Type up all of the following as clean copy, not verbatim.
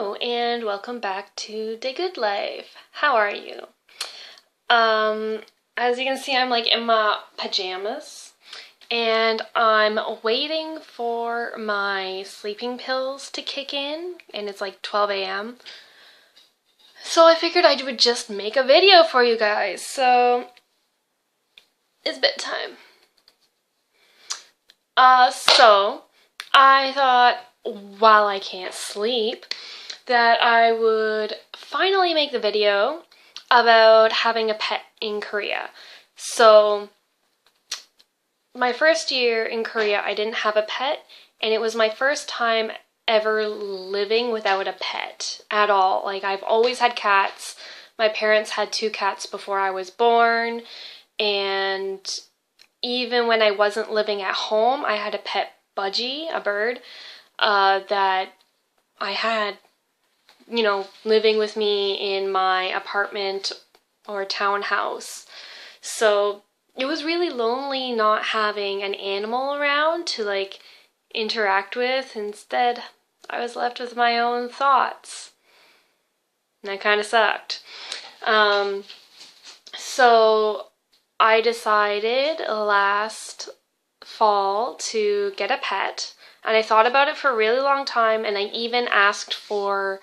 Hello and welcome back to The Good Life. How are you? As you can see, I'm like in my pajamas and I'm waiting for my sleeping pills to kick in, and it's like 12 a.m. So I figured I would just make a video for you guys. So it's bedtime. So I thought, while I can't sleep, that I would finally make the video about having a pet in Korea. So my first year in Korea, I didn't have a pet, and it was my first time ever living without a pet at all. Like, I've always had cats. My parents had 2 cats before I was born, and even when I wasn't living at home, I had a pet budgie, a bird, that I had, living with me in my apartment or townhouse. So it was really lonely not having an animal around to interact with. Instead, I was left with my own thoughts. And that kind of sucked. So I decided last fall to get a pet. And I thought about it for a really long time, and I even asked for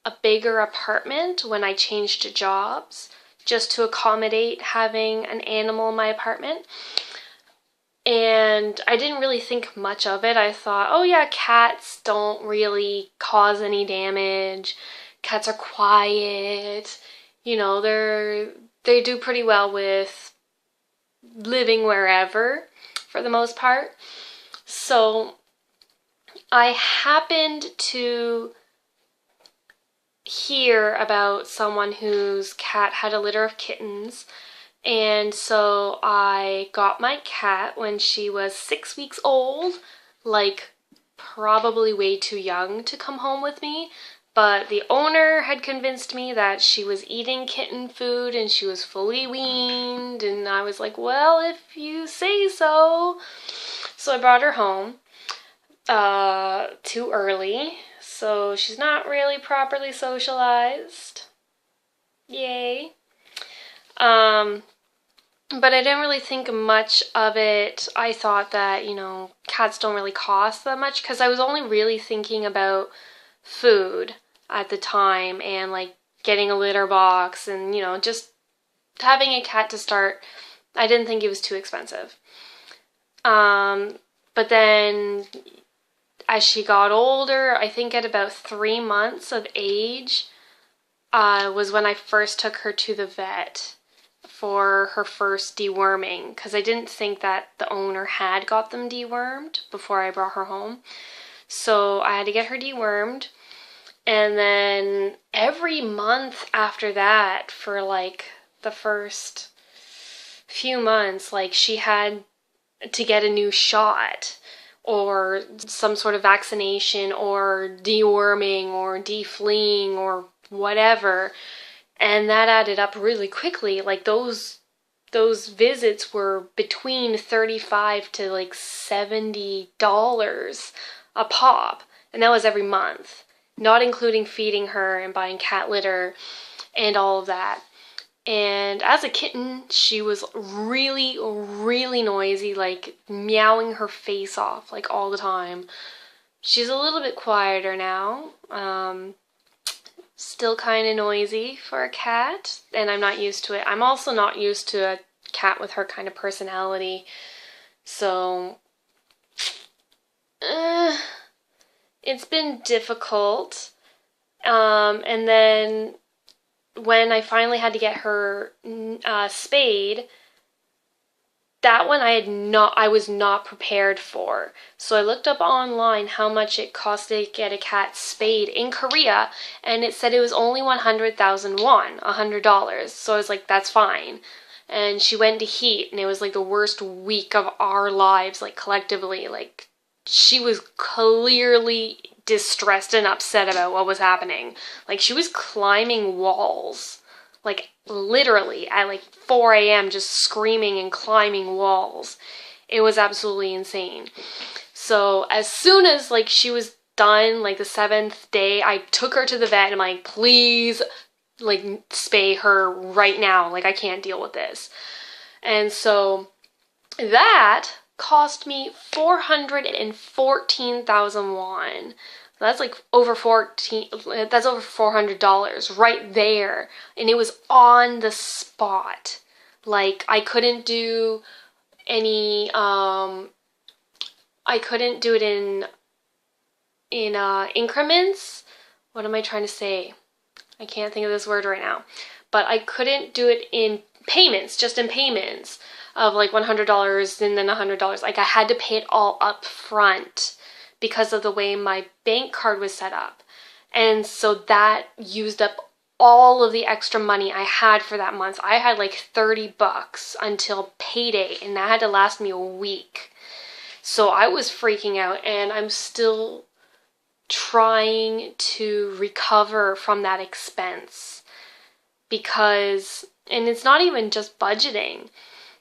a bigger apartment when I changed jobs, just to accommodate having an animal in my apartment. And I didn't really think much of it. I thought, oh yeah, cats don't really cause any damage. Cats are quiet. They do pretty well with living wherever for the most part. So I happened to hear about someone whose cat had a litter of kittens, and so I got my cat when she was 6 weeks old, probably way too young to come home with me, but the owner had convinced me that she was eating kitten food and she was fully weaned, and I was like, well, if you say so. So I brought her home too early, so she's not really properly socialized. Yay. But I didn't really think much of it. I thought that, cats don't really cost that much, because I was only really thinking about food at the time and getting a litter box and, just having a cat to start. I didn't think it was too expensive. But then as she got older, I think at about 3 months of age, was when I first took her to the vet for her first deworming, because I didn't think that the owner had got them dewormed before I brought her home. So I had to get her dewormed, and then every month after that for the first few months, she had to get a new shot or some sort of vaccination or deworming or defleeing or whatever. And that added up really quickly. Those visits were between $35 to $70 a pop. And that was every month, not including feeding her and buying cat litter and all of that. And as a kitten, she was really, really noisy, meowing her face off, all the time. She's a little bit quieter now. Still kind of noisy for a cat, and I'm not used to it. I'm also not used to a cat with her kind of personality. So, it's been difficult. And then when I finally had to get her spayed, that one I was not prepared for. So I looked up online how much it cost to get a cat spayed in Korea, and it said it was only 100,000 won, $100. So I was like, that's fine. And she went into heat, and it was the worst week of our lives, collectively. She was clearly distressed and upset about what was happening. She was climbing walls. Literally at 4 a.m. just screaming and climbing walls. It was absolutely insane. So as soon as she was done, like the 7th day, I took her to the vet and I'm like, please, like, spay her right now. Like, I can't deal with this. And so that cost me 414,000 won. That's like over that's over $400 right there. And it was on the spot. Like, I couldn't do any I couldn't do it in increments. What am I trying to say? I can't think of this word right now. But I couldn't do it in payments, just in payments of like $100 and then $100. Like, I had to pay it all up front because of the way my bank card was set up. And so that used up all of the extra money I had for that month. I had like $30 until payday, and that had to last me a week. So I was freaking out, and I'm still trying to recover from that expense because, and it's not even just budgeting,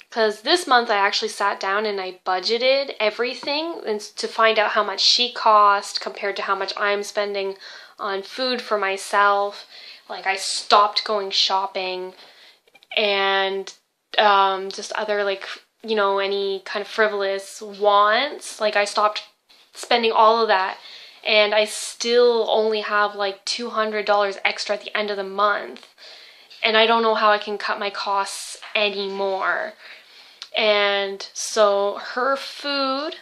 because this month I actually sat down and I budgeted everything and to find out how much she cost compared to how much I'm spending on food for myself. Like, I stopped going shopping and just other, like, you know, any kind of frivolous wants. Like, I stopped spending all of that, and I still only have like $200 extra at the end of the month. And I don't know how I can cut my costs anymore. And so her food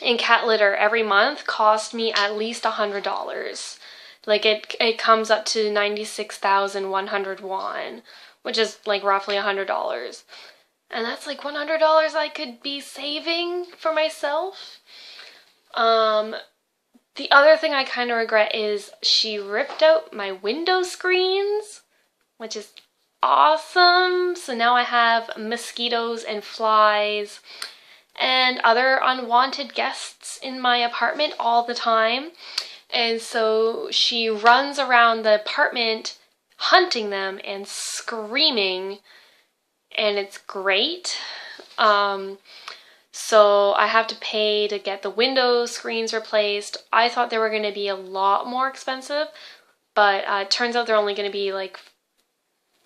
and cat litter every month cost me at least $100. Like, it comes up to 96,100 won, which is like roughly $100. And that's like $100 I could be saving for myself. The other thing I kind of regret is she ripped out my window screens, which is awesome. So now I have mosquitoes and flies and other unwanted guests in my apartment all the time. And so she runs around the apartment hunting them and screaming, and it's great. So I have to pay to get the window screens replaced. I thought they were going to be a lot more expensive, but it turns out they're only going to be like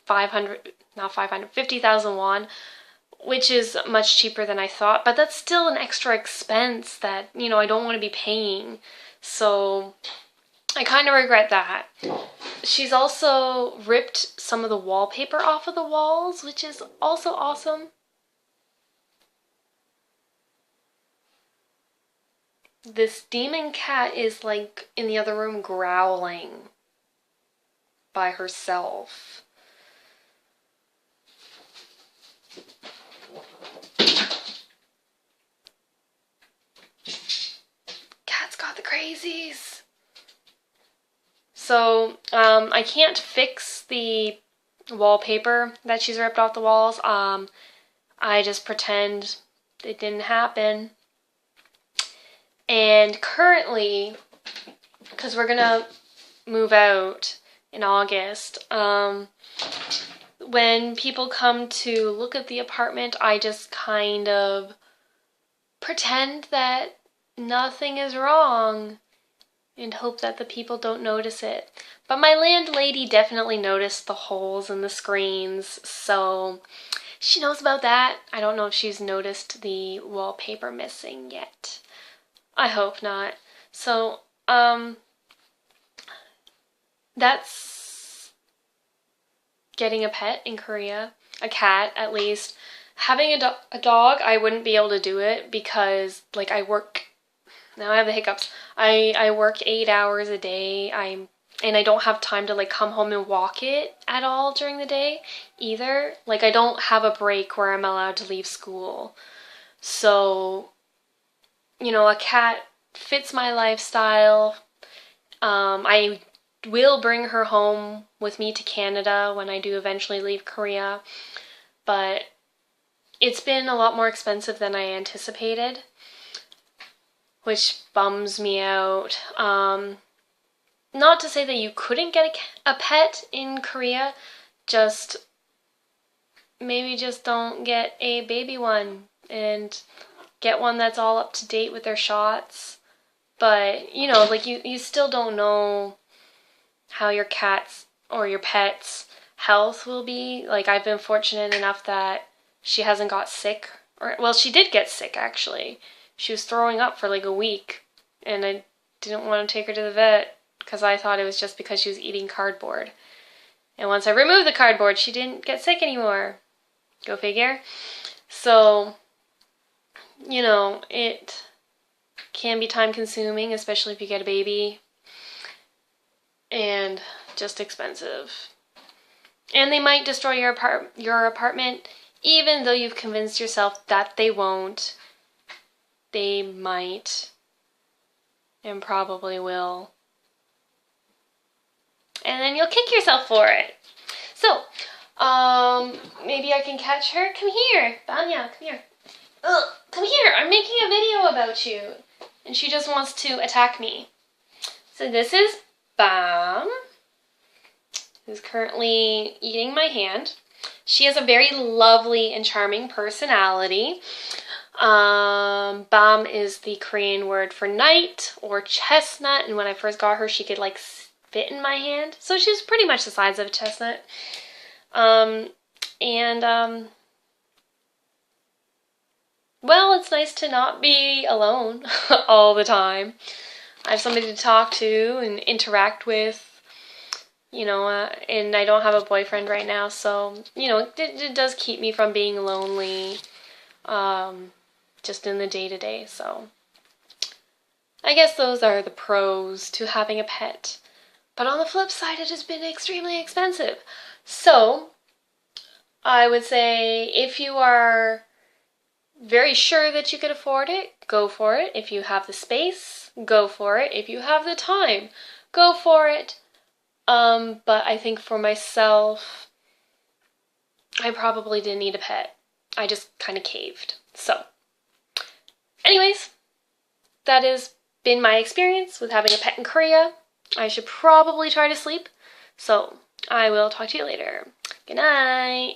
50,000 won, which is much cheaper than I thought. But that's still an extra expense that, you know, I don't want to be paying. So I kind of regret that. She's also ripped some of the wallpaper off of the walls, which is also awesome. This demon cat is like in the other room growling by herself. Cat's got the crazies. So, I can't fix the wallpaper that she's ripped off the walls. I just pretend it didn't happen. And currently, because we're gonna move out in August, when people come to look at the apartment, I just kind of pretend that nothing is wrong and hope that the people don't notice it. But my landlady definitely noticed the holes in the screens, so she knows about that. I don't know if she's noticed the wallpaper missing yet. I hope not. So, that's getting a pet in Korea. A cat, at least. Having a dog, I wouldn't be able to do it because, like, I work... Now I have the hiccups. I work 8 hours a day. And I don't have time to, like, come home and walk it at all during the day either. Like, I don't have a break where I'm allowed to leave school. So, you know, a cat fits my lifestyle. I will bring her home with me to Canada when I do eventually leave Korea. But it's been a lot more expensive than I anticipated, which bums me out. Not to say that you couldn't get a pet in Korea, just maybe just don't get a baby one and get one that's all up to date with their shots. But, you know, like you still don't know how your cat's or your pet's health will be. Like, I've been fortunate enough that she hasn't got sick. Or, well, she did get sick, actually. She was throwing up for like a week, and I didn't want to take her to the vet because I thought it was just because she was eating cardboard. And once I removed the cardboard, she didn't get sick anymore. Go figure. So, you know, it can be time consuming, especially if you get a baby. And just expensive. And they might destroy your apartment, even though you've convinced yourself that they won't. They might. And probably will. And then you'll kick yourself for it. So, maybe I can catch her. Come here. Vanya, come here. Ugh, come here. I'm making a video about you. And she just wants to attack me. So this is Bam, who's currently eating my hand. She has a very lovely and charming personality. Bam is the Korean word for knight or chestnut, and when I first got her, she could like fit in my hand. So she's pretty much the size of a chestnut. Well, it's nice to not be alone all the time. I have somebody to talk to and interact with, you know, and I don't have a boyfriend right now, so, you know, it does keep me from being lonely, just in the day-to-day, so. I guess those are the pros to having a pet. But on the flip side, it has been extremely expensive. So, I would say if you are very sure that you could afford it, go for it. If you have the space, go for it. If you have the time, go for it. But I think for myself, I probably didn't need a pet. I just kind of caved. So, anyways, that has been my experience with having a pet in Korea. I should probably try to sleep. So, I will talk to you later. Good night.